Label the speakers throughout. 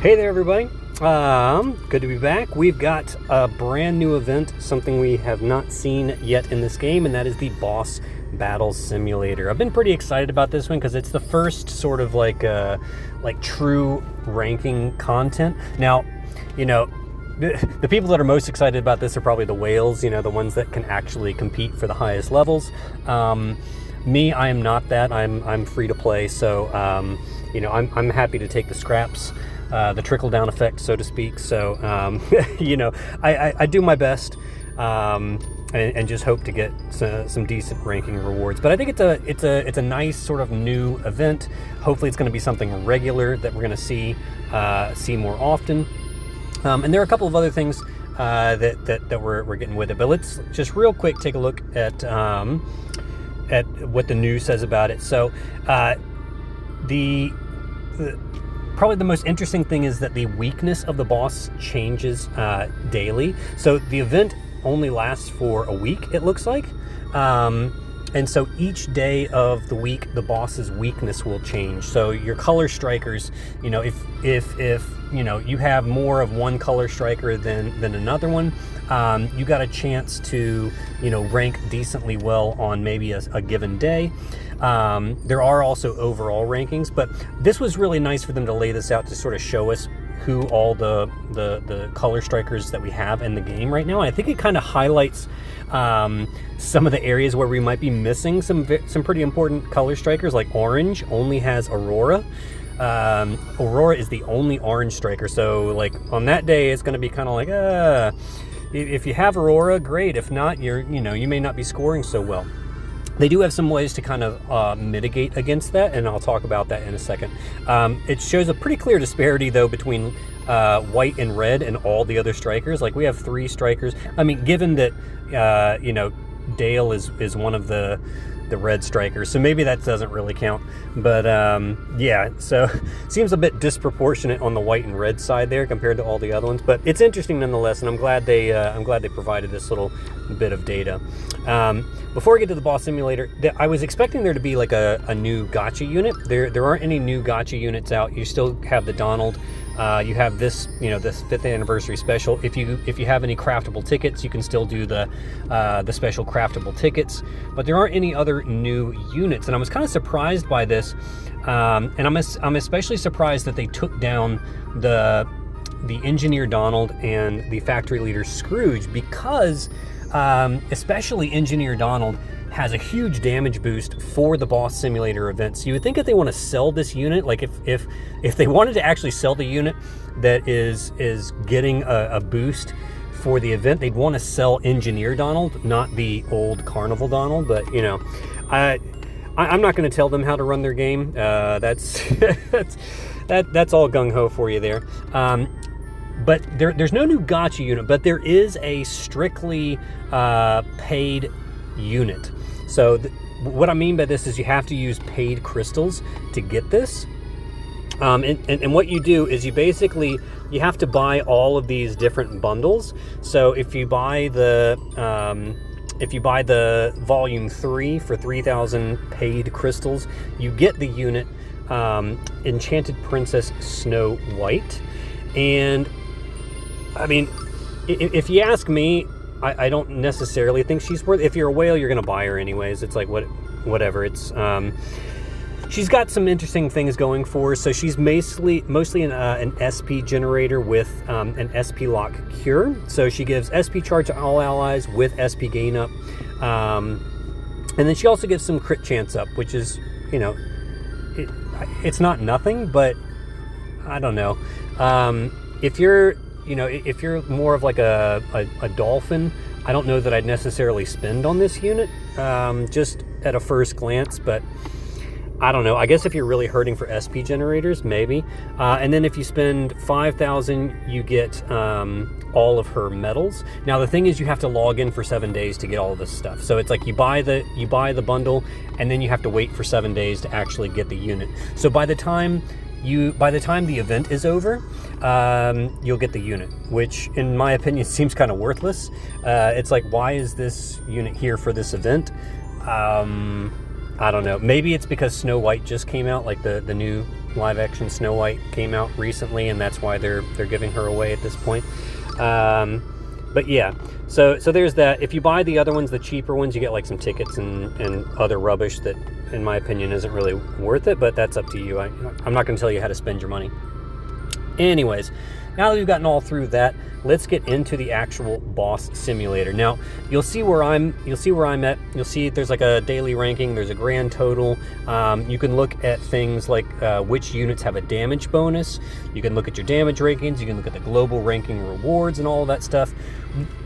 Speaker 1: Hey there, everybody. Good to be back. We've got a brand new event, something we have not seen yet in this game, and that is the Boss Battle Simulator. I've been pretty excited about this one because it's the first sort of like true ranking content. Now, the people that are most excited about this are probably the whales, the ones that can actually compete for the highest levels. Me, I am not that. I'm free to play, so I'm happy to take the scraps. The trickle-down effect, so to speak. So, I do my best and just hope to get some decent ranking rewards. But I think it's a nice sort of new event. Hopefully, it's going to be something regular that we're going to see more often. And there are a couple of other things that we're getting with it. But let's just real quick take a look at what the news says about it. So, probably the most interesting thing is that the weakness of the boss changes daily. So the event only lasts for a week, it looks like. And so each day of the week, the boss's weakness will change. So your color strikers, if you have more of one color striker than another one, you got a chance to, rank decently well on maybe a given day. There are also overall rankings, but this was really nice for them to lay this out to sort of show us who all the color strikers that we have in the game right now. I think it kind of highlights some of the areas where we might be missing some pretty important color strikers. Like orange only has Aurora. Aurora is the only orange striker, so like on that day it's going to be kind of like if you have Aurora, great. If not, you may not be scoring so well. They do have some ways to kind of mitigate against that, and I'll talk about that in a second. It shows a pretty clear disparity, though, between white and red and all the other strikers. Like, we have 3 strikers. I mean, given that, Dale is one of the red strikers, so maybe that doesn't really count. But, yeah, so seems a bit disproportionate on the white and red side there compared to all the other ones. But it's interesting nonetheless, and I'm glad they provided this little bit of data. Before we get to the Boss Simulator, I was expecting there to be like a new gacha unit. There aren't any new gacha units out. You still have the Donald. You have this, this 5th anniversary special. If you have any craftable tickets, you can still do the special craftable tickets. But there aren't any other new units, and I was kind of surprised by this. And I'm especially surprised that they took down the Engineer Donald and the Factory Leader Scrooge, because especially Engineer Donald has a huge damage boost for the Boss Simulator event. So you would think that they want to sell this unit, like if they wanted to actually sell the unit that is getting a boost for the event, they'd want to sell Engineer Donald, not the old Carnival Donald. But I'm not going to tell them how to run their game. That's all gung-ho for you there. But there's no new gacha unit, but there is a strictly paid unit. So what I mean by this is you have to use paid crystals to get this. And what you do is you have to buy all of these different bundles. So if you buy the volume 3 for 3,000 paid crystals, you get the unit Enchanted Princess Snow White. And I mean, if you ask me, I don't necessarily think she's worth it. If you're a whale, you're going to buy her anyways. It's like, whatever. It's she's got some interesting things going for her. So she's mostly an SP generator with an SP lock cure. So she gives SP charge to all allies with SP gain up. And then she also gives some crit chance up, which is, it's not nothing, but I don't know. If you're more of like a dolphin, I don't know that I'd necessarily spend on this unit, just at a first glance, but I don't know. I guess if you're really hurting for SP generators, maybe. And then if you spend 5,000, you get all of her medals. Now the thing is, you have to log in for 7 days to get all of this stuff. So it's like you buy the bundle, and then you have to wait for 7 days to actually get the unit. So by the time the event is over, you'll get the unit, which in my opinion seems kind of worthless. It's like, why is this unit here for this event? I don't know. Maybe it's because Snow White just came out, like the new live action Snow White came out recently, and that's why they're giving her away at this point. But yeah, so there's that. If you buy the other ones, the cheaper ones, you get like some tickets and other rubbish that, in my opinion, isn't really worth it. But that's up to you. I'm not going to tell you how to spend your money. Anyways, now that we've gotten all through that, let's get into the actual boss simulator. Now, you'll see where I'm at. You'll see there's like a daily ranking, there's a grand total. You can look at things like which units have a damage bonus. You can look at your damage rankings. You can look at the global ranking rewards and all of that stuff.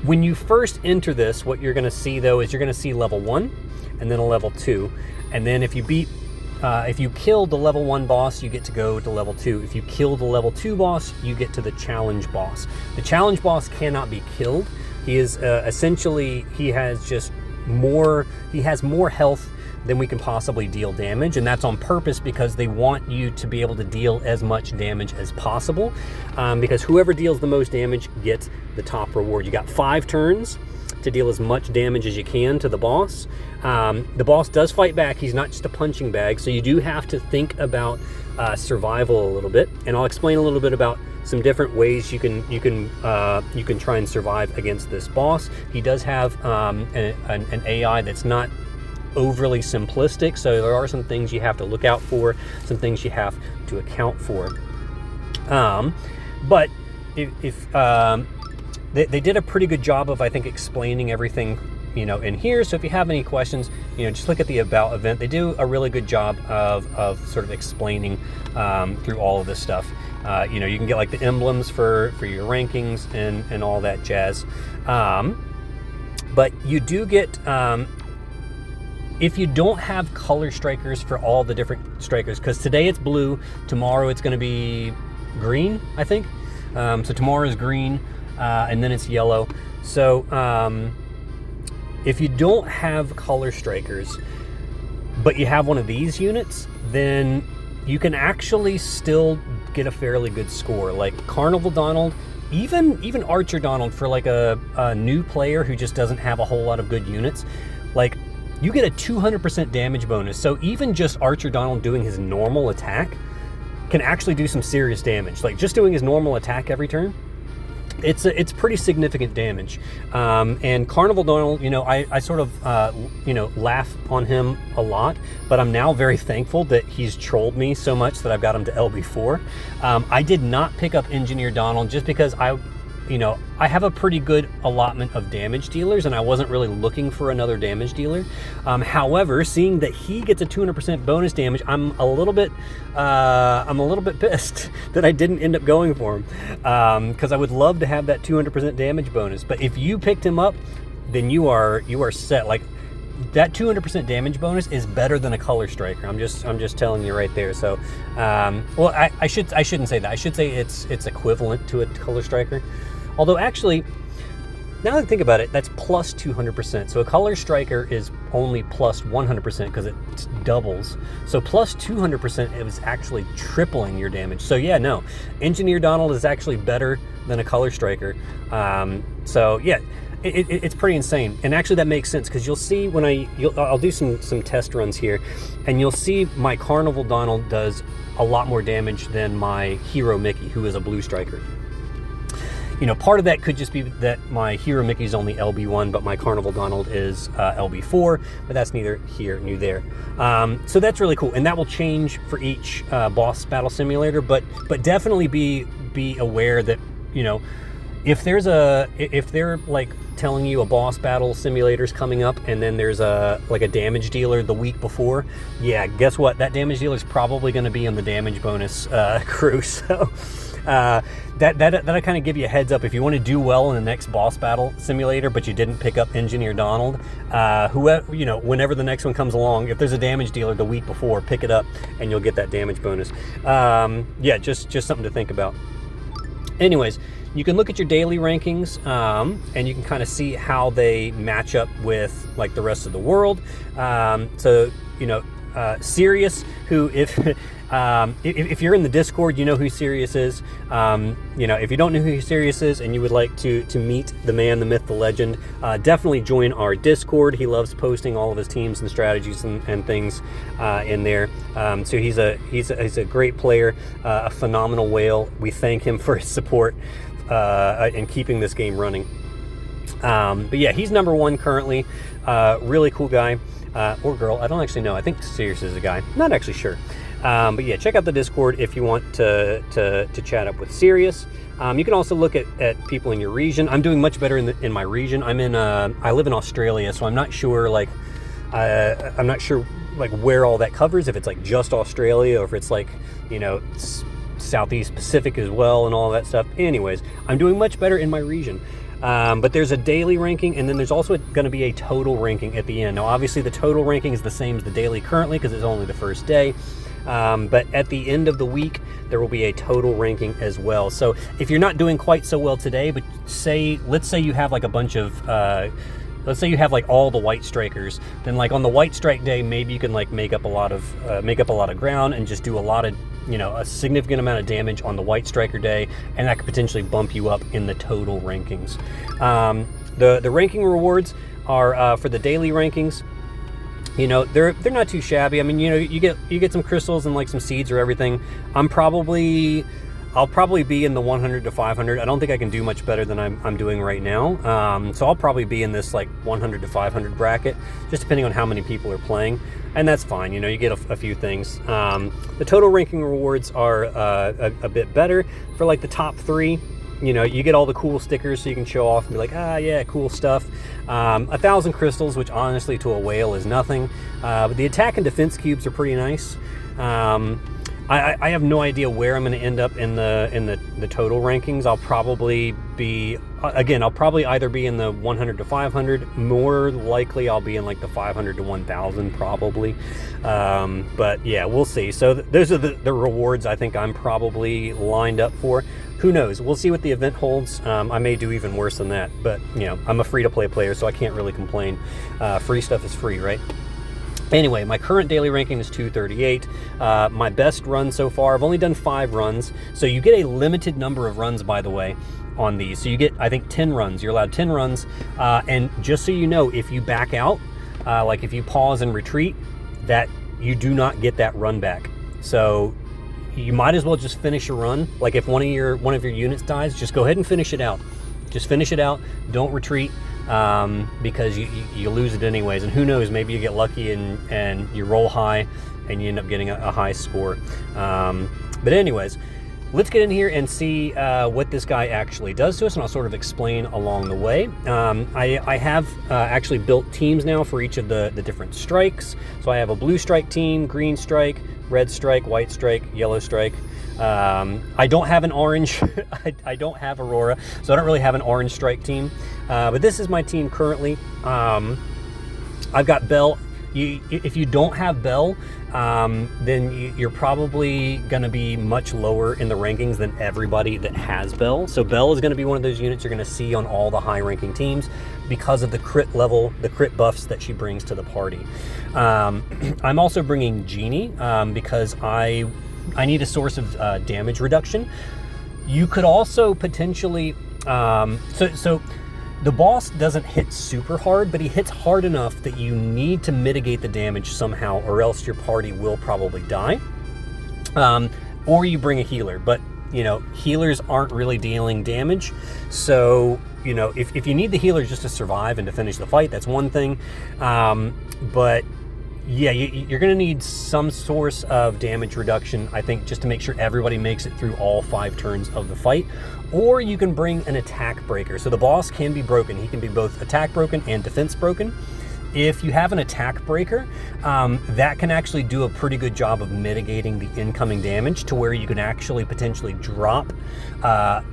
Speaker 1: When you first enter this, what you're going to see though is you're going to see level 1 and then a level 2. And then if you kill the level 1 boss, you get to go to level 2. If you kill the level 2 boss, you get to the challenge boss. The challenge boss cannot be killed. He is essentially, he has more health than we can possibly deal damage, and that's on purpose because they want you to be able to deal as much damage as possible, because whoever deals the most damage gets the top reward. You got 5 turns to deal as much damage as you can to the boss. The boss does fight back. He's not just a punching bag, so you do have to think about survival a little bit, and I'll explain a little bit about some different ways you can try and survive against this boss. He does have an AI that's not overly simplistic, so there are some things you have to look out for, some things you have to account for. But if they did a pretty good job of, I think, explaining everything, in here. So if you have any questions, just look at the About event. They do a really good job of sort of explaining through all of this stuff. You can get like the emblems for your rankings and all that jazz. But you do get, if you don't have color strikers for all the different strikers, because today it's blue, tomorrow it's going to be green, I think. So tomorrow is green, and then it's yellow. So if you don't have color strikers, but you have one of these units, then you can actually still get a fairly good score. Like Carnival Donald, even Archer Donald, for like a new player who just doesn't have a whole lot of good units, like you get a 200% damage bonus. So even just Archer Donald doing his normal attack can actually do some serious damage. Like just doing his normal attack every turn, it's pretty significant damage. And Carnival Donald, I sort of laugh on him a lot, but I'm now very thankful that he's trolled me so much that I've got him to LB4. I did not pick up Engineer Donald just because I have a pretty good allotment of damage dealers, and I wasn't really looking for another damage dealer. However, seeing that he gets a 200% bonus damage, I'm a little bit pissed that I didn't end up going for him, because I would love to have that 200% damage bonus. But if you picked him up, then you are set. Like that 200% damage bonus is better than a color striker. I'm just telling you right there. So, well, I shouldn't say that. I should say it's equivalent to a color striker. Although actually, now that I think about it, that's plus 200%. So a color striker is only plus 100% because it doubles. So plus 200% it was actually tripling your damage. So yeah, no, Engineer Donald is actually better than a color striker. So yeah. It's pretty insane, and actually that makes sense because you'll see when I'll do some test runs here, and you'll see my Carnival Donald does a lot more damage than my Hero Mickey, who is a blue striker. Part of that could just be that my Hero Mickey's only LB1, but my Carnival Donald is LB4, but that's neither here nor there. So that's really cool, and that will change for each boss battle simulator, but definitely be aware that if they're like telling you a boss battle simulator's coming up, and then there's a damage dealer the week before, yeah, guess what? That damage dealer's probably going to be on the damage bonus crew. So that kind of give you a heads up if you want to do well in the next boss battle simulator, but you didn't pick up Engineer Donald. Whenever the next one comes along, if there's a damage dealer the week before, pick it up and you'll get that damage bonus. Yeah, just something to think about. Anyways, you can look at your daily rankings, and you can kind of see how they match up with like the rest of the world. So Sirius, who if If you're in the Discord, you know who Sirius is. If you don't know who Sirius is and you would like to meet the man, the myth, the legend, definitely join our Discord. He loves posting all of his teams and strategies and things in there. So he's a great player, a phenomenal whale. We thank him for his support in keeping this game running. But yeah, he's number 1 currently. Really cool guy, or girl. I don't actually know. I think Sirius is a guy. Not actually sure. But yeah, check out the Discord if you want to chat up with Sirius. You can also look at people in your region. I'm doing much better in my region. I live in Australia, so I'm not sure where all that covers. If it's like just Australia, or if it's like Southeast Pacific as well, and all that stuff. Anyways, I'm doing much better in my region. But there's a daily ranking, and then there's also going to be a total ranking at the end. Now, obviously, the total ranking is the same as the daily currently because it's only the first day. But at the end of the week, there will be a total ranking as well. So if you're not doing quite so well today, but let's say you have like a bunch of, let's say you have like all the white strikers, then like on the white strike day, maybe you can like make up a lot of ground and just do a lot of, a significant amount of damage on the white striker day, and that could potentially bump you up in the total rankings. The ranking rewards are for the daily rankings. They're not too shabby. I mean, you get some crystals and like some seeds or everything. I'll probably be in the 100 to 500. I don't think I can do much better than I'm doing right now. So I'll probably be in this like 100 to 500 bracket, just depending on how many people are playing, and that's fine. You get a few things. The total ranking rewards are a bit better for like the top 3. You get all the cool stickers so you can show off and be like, yeah, cool stuff. 1,000 crystals, which honestly to a whale is nothing. But the attack and defense cubes are pretty nice. I have no idea where I'm going to end up in the total rankings. I'll probably either be in the 100 to 500. More likely, I'll be in like the 500 to 1,000 probably. But yeah, we'll see. So those are the rewards I think I'm probably lined up for. Who knows? We'll see what the event holds. I may do even worse than that, but I'm a free-to-play player, so I can't really complain. Free stuff is free, right? Anyway, my current daily ranking is 238. My best run so far, I've only done 5 runs, so you get a limited number of runs, by the way, on these. So you get, I think, 10 runs. You're allowed 10 runs, and just so you know, if you back out, like if you pause and retreat, that you do not get that run back. So you might as well just finish a run. Like if one of your units dies, just go ahead and finish it out. Just finish it out. Don't retreat, because you lose it anyways. And who knows, maybe you get lucky and you roll high and you end up getting a high score. But anyways, let's get in here and see what this guy actually does to us, and I'll sort of explain along the way. I have actually built teams now for each of the different strikes. So I have a blue strike team, green strike, red strike, white strike, yellow strike. I don't have an orange. I don't have Aurora, so I don't really have an orange strike team. But this is my team currently. I've got Bell. If you don't have Bell, then you're probably going to be much lower in the rankings than everybody that has Bell. So Bell is going to be one of those units you're going to see on all the high-ranking teams because of the crit level, the crit buffs that she brings to the party. I'm also bringing Genie because I need a source of damage reduction. You could also potentially... So the boss doesn't hit super hard, but he hits hard enough that you need to mitigate the damage somehow, or else your party will probably die. Or you bring a healer, but healers aren't really dealing damage. So, if you need the healer just to survive and to finish the fight, that's one thing. But yeah, you're going to need some source of damage reduction, I think, just to make sure everybody makes it through all 5 turns of the fight. Or you can bring an attack breaker. So the boss can be broken. He can be both attack broken and defense broken. If you have an attack breaker, that can actually do a pretty good job of mitigating the incoming damage to where you can actually potentially drop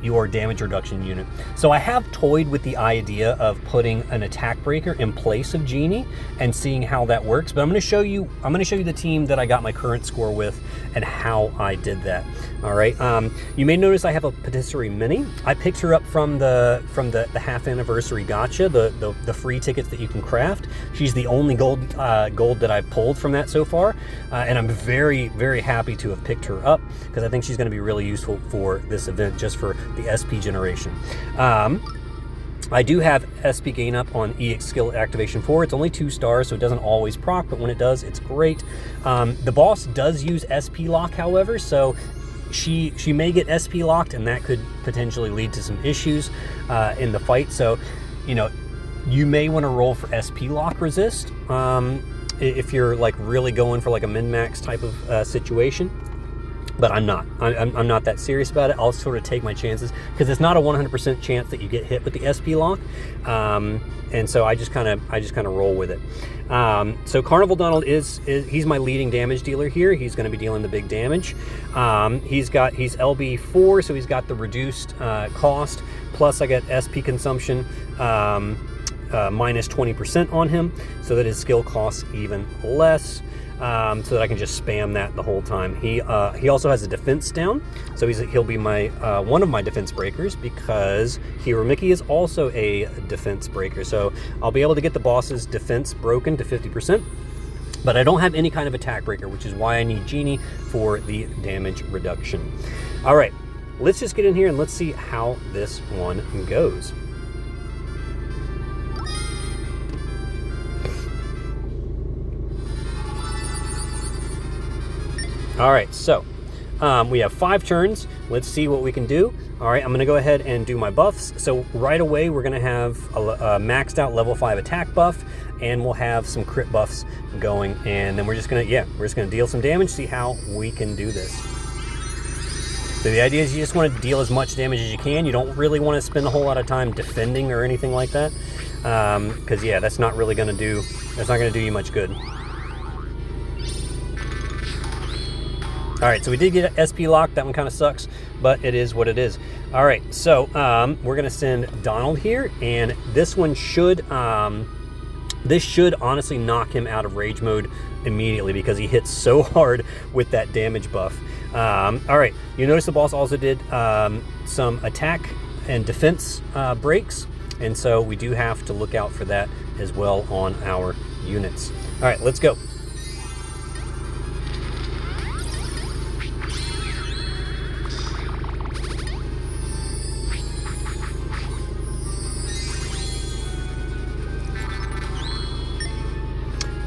Speaker 1: your damage reduction unit. So I have toyed with the idea of putting an attack breaker in place of Genie and seeing how that works. But I'm going to show you the team that I got my current score with and how I did that. All right. You may notice I have a Patisserie Mini. I picked her up from the half anniversary gacha, the free tickets that you can craft. She's the only gold that I've pulled from that so far, and I'm very, very happy to have picked her up because I think she's going to be really useful for this event, just for the SP generation. I do have SP gain up on EX skill activation 4. It's only 2 stars, so it doesn't always proc, but when it does, it's great. The boss does use SP lock, however, so she may get SP locked, and that could potentially lead to some issues in the fight. So, you know, you may want to roll for SP lock resist if you're like really going for like a min-max type of situation. But I'm not. I'm not that serious about it. I'll sort of take my chances because it's not a 100% chance that you get hit with the SP lock, and so I just kind of roll with it. So Carnival Donald he's my leading damage dealer here. He's going to be dealing the big damage. He's LB4, so he's got the reduced cost. Plus I get SP consumption minus 20% on him, so that his skill costs even less. So that I can just spam that the whole time. He also has a defense down, so he'll be my one of my defense breakers because Hero Mickey is also a defense breaker. So I'll be able to get the boss's defense broken to 50%, but I don't have any kind of attack breaker, which is why I need Genie for the damage reduction. All right, let's just get in here and let's see how this one goes. All right, so we have 5 turns. Let's see what we can do. All right, I'm gonna go ahead and do my buffs. So right away, we're gonna have a maxed out level 5 attack buff, and we'll have some crit buffs going. And then we're just gonna deal some damage, see how we can do this. So the idea is you just wanna deal as much damage as you can. You don't really wanna spend a whole lot of time defending or anything like that. Because yeah, that's not gonna do you much good. All right, so we did get an SP lock. That one kind of sucks, but it is what it is. All right, so we're gonna send Donald here, and this one should honestly knock him out of rage mode immediately because he hits so hard with that damage buff. All right, you notice the boss also did some attack and defense breaks, and so we do have to look out for that as well on our units. All right, let's go.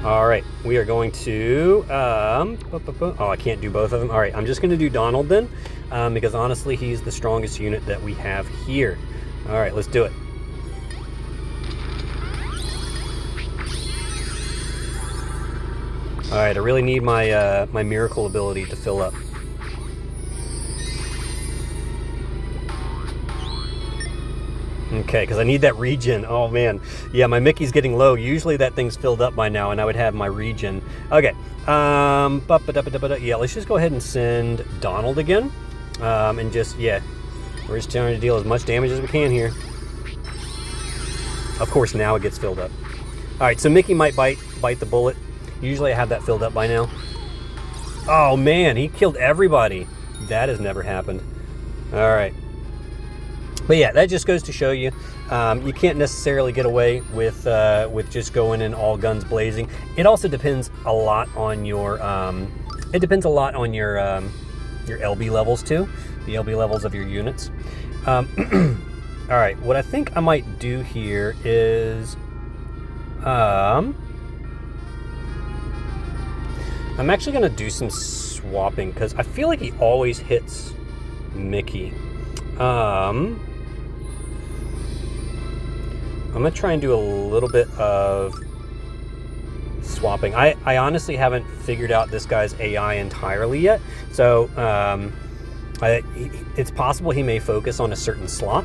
Speaker 1: All right, we are going to, oh, I can't do both of them. All right, I'm just gonna do Donald then, because honestly, he's the strongest unit that we have here. All right, let's do it. All right, I really need my, my miracle ability to fill up. Okay, because I need that regen. Oh man, yeah, my Mickey's getting low. Usually that thing's filled up by now, and I would have my regen. Okay, yeah, let's just go ahead and send Donald again, and just we're just trying to deal as much damage as we can here. Of course, now it gets filled up. All right, so Mickey might bite the bullet. Usually I have that filled up by now. Oh man, he killed everybody. That has never happened. All right. But yeah, that just goes to show you, you can't necessarily get away with just going in all guns blazing. It also depends a lot on your, your LB levels too, the LB levels of your units. All right, what I think I might do here is, I'm actually gonna do some swapping because I feel like he always hits Mickey. I'm gonna try and do a little bit of swapping. I honestly haven't figured out this guy's AI entirely yet, so it's possible he may focus on a certain slot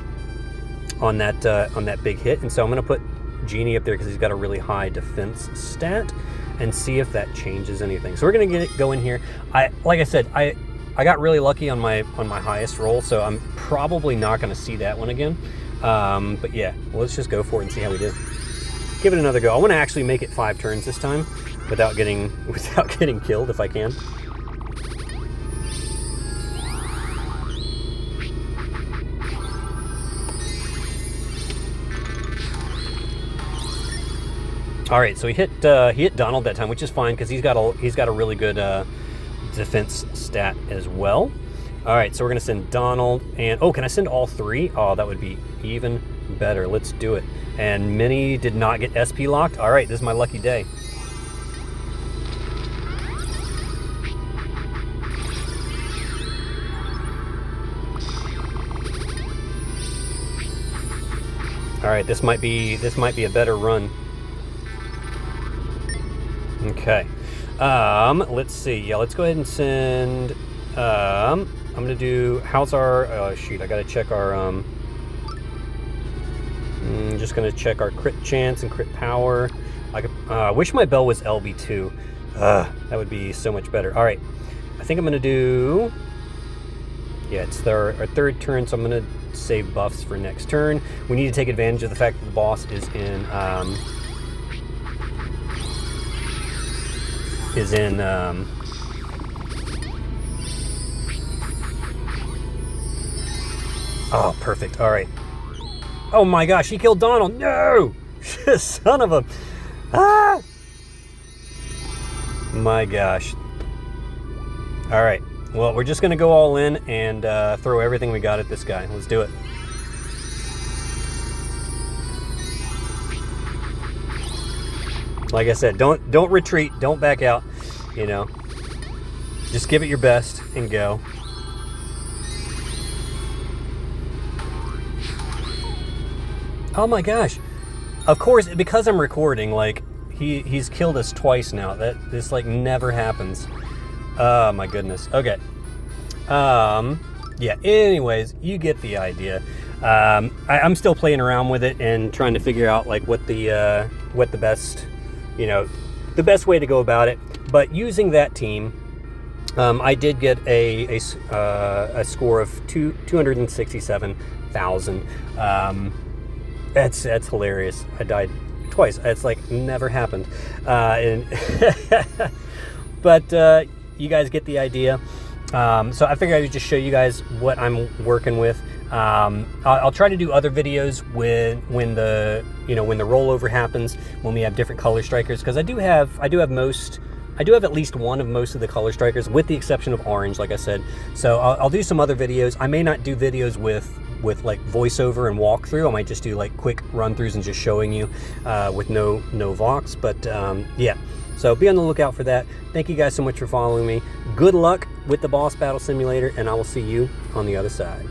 Speaker 1: on that big hit, and so I'm gonna put Genie up there because he's got a really high defense stat, and see if that changes anything. So we're gonna go in here. Like I said, I got really lucky on my highest roll, so I'm probably not gonna see that one again. But yeah, well, let's just go for it and see how we do. Give it another go. I want to actually make it 5 turns this time without getting killed if I can. All right, so he hit Donald that time, which is fine because he's got a really good defense stat as well. All right, so we're gonna send Donald, and oh, can I send all three? Oh, that would be even better. Let's do it. And Minnie did not get SP locked. All right, this is my lucky day. All right, this might be a better run. Okay, let's see. Yeah, let's go ahead and send. I'm gonna do. How's our? Oh shoot, I gotta check our. Just gonna check our crit chance and crit power. I wish my bell was LB2. That would be so much better. All right, I think I'm gonna do. Yeah, it's our third turn, so I'm gonna save buffs for next turn. We need to take advantage of the fact that the boss is in. Oh, perfect. All right. Oh my gosh, he killed Donald. No! Son of a... Ah! My gosh. All right. Well, we're just going to go all in and throw everything we got at this guy. Let's do it. Like I said, don't retreat. Don't back out. You know, just give it your best and go. Oh my gosh. Of course, because I'm recording, like, he's killed us twice now. This like never happens. Oh my goodness. Okay. Yeah, anyways, you get the idea. I'm still playing around with it and trying to figure out like what the best, you know, the best way to go about it. But using that team, I did get a score of 267,000. That's hilarious. I died twice. It's like never happened. But you guys get the idea. So I figured I would just show you guys what I'm working with. I'll try to do other videos when the rollover happens, when we have different color strikers, because I do have at least one of most of the color strikers, with the exception of orange, like I said. So I'll do some other videos. I may not do videos with like voiceover and walkthrough. I might just do like quick run-throughs and just showing you with no Vox. But yeah, so be on the lookout for that. Thank you guys so much for following me. Good luck with the Boss Battle Simulator, and I will see you on the other side.